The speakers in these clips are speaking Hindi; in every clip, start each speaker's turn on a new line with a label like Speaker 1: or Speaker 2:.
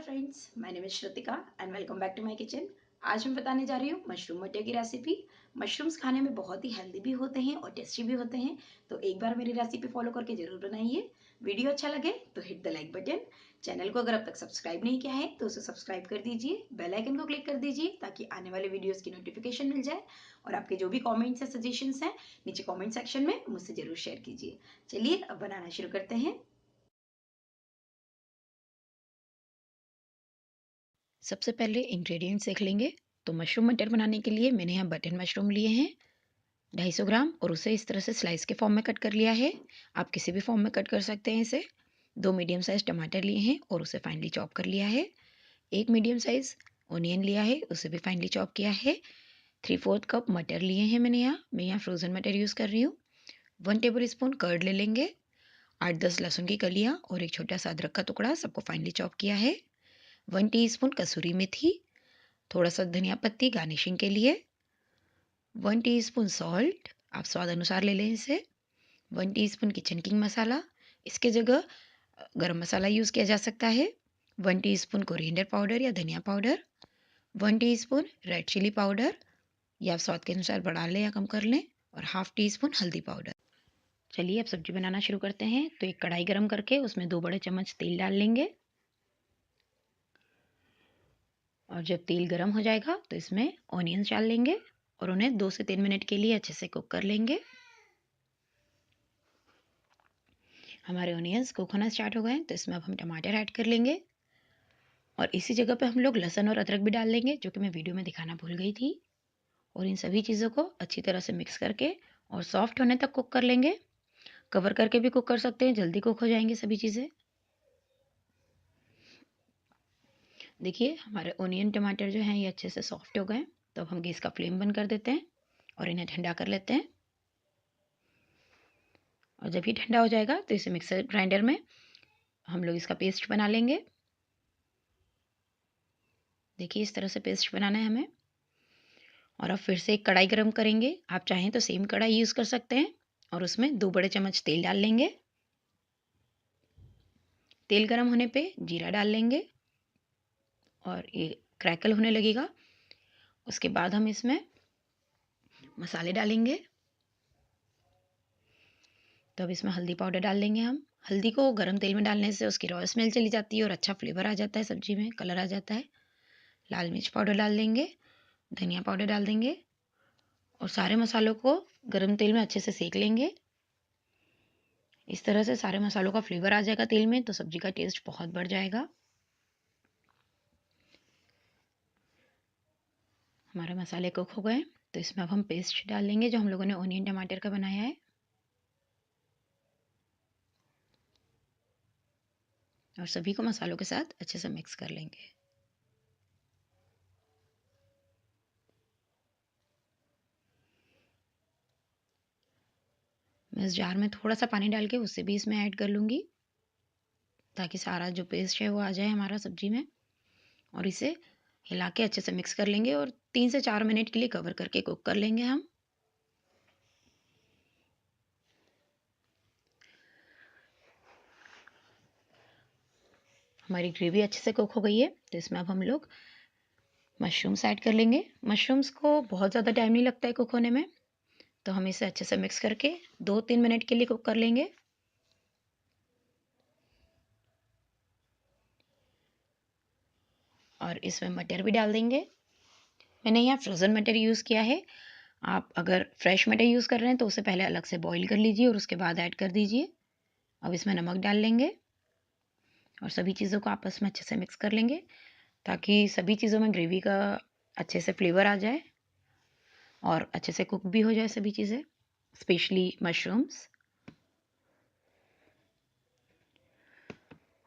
Speaker 1: Friends, my name is Shrutika and welcome back to my kitchen. आज मैं बताने जा रही हूँ मशरूम मटर की रेसिपी। मशरूम्स खाने में बहुत ही हेल्दी भी होते हैं और टेस्टी भी होते हैं, तो एक बार मेरी रेसिपी फॉलो करके जरूर बनाइए। वीडियो अच्छा लगे तो hit the like button. Channel को अगर अब तक सब्सक्राइब नहीं किया है तो उसे सब्सक्राइब कर दीजिए, बेल आइकन को क्लिक कर दीजिए ताकि आने वाले वीडियोस की नोटिफिकेशन मिल जाए। और आपके जो भी कॉमेंट्स हैं, सजेशंस हैं, नीचे कॉमेंट सेक्शन में मुझसे जरूर शेयर कीजिए। चलिए अब बनाना शुरू करते हैं।
Speaker 2: सबसे पहले इंग्रेडिएंट्स देख लेंगे। तो मशरूम मटर बनाने के लिए मैंने यहाँ बटन मशरूम लिए हैं 250 ग्राम, और उसे इस तरह से स्लाइस के फॉर्म में कट कर लिया है। आप किसी भी फॉर्म में कट कर सकते हैं इसे। 2 मीडियम साइज टमाटर लिए हैं और उसे फाइनली चॉप कर लिया है। 1 मीडियम साइज ऑनियन लिया है, उसे भी फाइनली चॉप किया है। 3/4 कप मटर लिए हैं मैं यहाँ फ्रोज़न मटर यूज़ कर रही हूँ। 1 टेबल स्पून कर्ड ले लेंगे। 8-10 लहसुन की कलियाँ और एक छोटा सा अदरक का टुकड़ा, सबको फाइनली चॉप किया है। 1 टीस्पून कसूरी मेथी, थोड़ा सा धनिया पत्ती गार्निशिंग के लिए। 1 टीस्पून सॉल्ट, आप स्वाद अनुसार ले लें इसे। 1 टीस्पून किचन किंग मसाला, इसके जगह गरम मसाला यूज़ किया जा सकता है। 1 टीस्पून कोरिएंडर पाउडर या धनिया powder. 1 teaspoon red chilli powder, या आप स्वाद के अनुसार बढ़ा लें या कम कर लें। और हाफ टी स्पून हल्दी पाउडर। चलिए अब सब्जी बनाना शुरू करते हैं। तो एक कढ़ाई गरम करके उसमें 2 बड़े चम्मच तेल डाल लेंगे। और जब तेल गरम हो जाएगा तो इसमें ऑनियंस डाल लेंगे और उन्हें 2 से 3 मिनट के लिए अच्छे से कुक कर लेंगे। हमारे ऑनियंस कुक होना स्टार्ट हो गए हैं, तो इसमें अब हम टमाटर ऐड कर लेंगे। और इसी जगह पे हम लोग लहसुन और अदरक भी डाल लेंगे, जो कि मैं वीडियो में दिखाना भूल गई थी। और इन सभी चीज़ों को अच्छी तरह से मिक्स करके और सॉफ्ट होने तक कुक कर लेंगे। कवर करके भी कुक कर सकते हैं, जल्दी कुक हो जाएंगे सभी चीज़ें। देखिए हमारे ऑनियन टमाटर जो हैं ये अच्छे से सॉफ्ट हो गए। तो अब हम गैस का फ्लेम बंद कर देते हैं और इन्हें ठंडा कर लेते हैं। और जब ये ठंडा हो जाएगा तो इसे मिक्सर ग्राइंडर में हम लोग इसका पेस्ट बना लेंगे। देखिए इस तरह से पेस्ट बनाना है हमें। और अब फिर से एक कढ़ाई गरम करेंगे। आप चाहें तो सेम कढ़ाई यूज़ कर सकते हैं और उसमें 2 बड़े चम्मच तेल डाल लेंगे। तेल गरम होने पे जीरा डाल लेंगे और ये क्रैकल होने लगेगा। उसके बाद हम इसमें मसाले डालेंगे। तो अब इसमें हल्दी पाउडर डाल लेंगे हम। हल्दी को गरम तेल में डालने से उसकी रॉ स्मेल चली जाती है और अच्छा फ्लेवर आ जाता है, सब्जी में कलर आ जाता है। लाल मिर्च पाउडर डाल देंगे, धनिया पाउडर डाल देंगे और सारे मसालों को गरम तेल में अच्छे से सेक लेंगे। इस तरह से सारे मसालों का फ्लेवर आ जाएगा तेल में, तो सब्जी का टेस्ट बहुत बढ़ जाएगा। हमारे मसाले कुक हो गए, तो इसमें अब हम पेस्ट डाल लेंगे जो हम लोगों ने ऑनियन टमाटर का बनाया है। और सभी को मसालों के साथ अच्छे से मिक्स कर लेंगे। मैं इस जार में थोड़ा सा पानी डाल के उसे भी इसमें ऐड कर लूँगी, ताकि सारा जो पेस्ट है वो आ जाए हमारा सब्जी में। और इसे हिला के अच्छे से मिक्स कर लेंगे और 3 से 4 मिनट के लिए कवर करके कुक कर लेंगे हम। हमारी ग्रेवी अच्छे से कुक हो गई है, तो इसमें अब हम लोग मशरूम्स ऐड कर लेंगे। मशरूम्स को बहुत ज़्यादा टाइम नहीं लगता है कुक होने में, तो हम इसे अच्छे से मिक्स करके 2-3 मिनट के लिए कुक कर लेंगे। और इसमें मटर भी डाल देंगे। मैंने यहाँ फ्रोज़न मटर यूज़ किया है। आप अगर फ्रेश मटर यूज़ कर रहे हैं तो उसे पहले अलग से बॉईल कर लीजिए और उसके बाद ऐड कर दीजिए। अब इसमें नमक डाल लेंगे और सभी चीज़ों को आपस में अच्छे से मिक्स कर लेंगे, ताकि सभी चीज़ों में ग्रेवी का अच्छे से फ्लेवर आ जाए और अच्छे से कुक भी हो जाए सभी चीज़ें, स्पेशली मशरूम्स।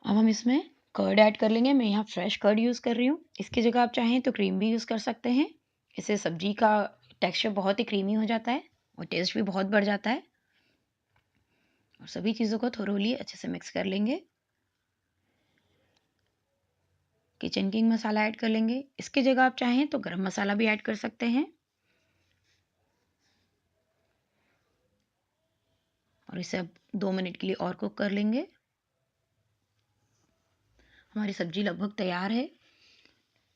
Speaker 2: अब हम इसमें कर्ड ऐड कर लेंगे। मैं यहाँ फ्रेश कर्ड यूज़ कर रही हूँ। इसकी जगह आप चाहें तो क्रीम भी यूज़ कर सकते हैं। इससे सब्जी का टेक्सचर बहुत ही क्रीमी हो जाता है और टेस्ट भी बहुत बढ़ जाता है। और सभी चीज़ों को थोरोली अच्छे से मिक्स कर लेंगे। किचन किंग मसाला ऐड कर लेंगे। इसकी जगह आप चाहें तो गरम मसाला भी ऐड कर सकते हैं। और इसे अब 2 मिनट के लिए और कुक कर लेंगे। हमारी सब्जी लगभग तैयार है।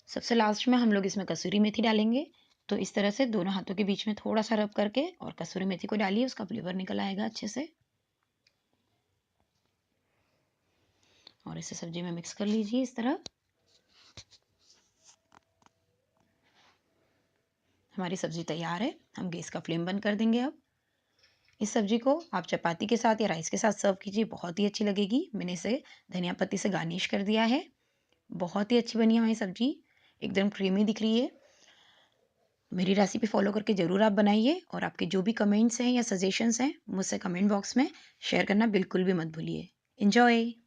Speaker 2: सबसे लास्ट में हम लोग इसमें कसूरी मेथी डालेंगे। तो इस तरह से दोनों हाथों के बीच में थोड़ा सा रब करके और कसूरी मेथी को डालिए, उसका फ्लेवर निकल आएगा अच्छे से। और इसे सब्जी में मिक्स कर लीजिए इस तरह। हमारी सब्जी तैयार है। हम गैस का फ्लेम बंद कर देंगे अब। इस सब्जी को आप चपाती के साथ या राइस के साथ सर्व कीजिए, बहुत ही अच्छी लगेगी। मैंने इसे धनिया पत्ती से गार्निश कर दिया है। बहुत ही अच्छी बनी है हमारी सब्जी, एकदम क्रीमी दिख रही है। मेरी रेसिपी फॉलो करके ज़रूर आप बनाइए, और आपके जो भी कमेंट्स हैं या सजेशंस हैं मुझसे कमेंट बॉक्स में शेयर करना बिल्कुल भी मत भूलिए। एंजॉय।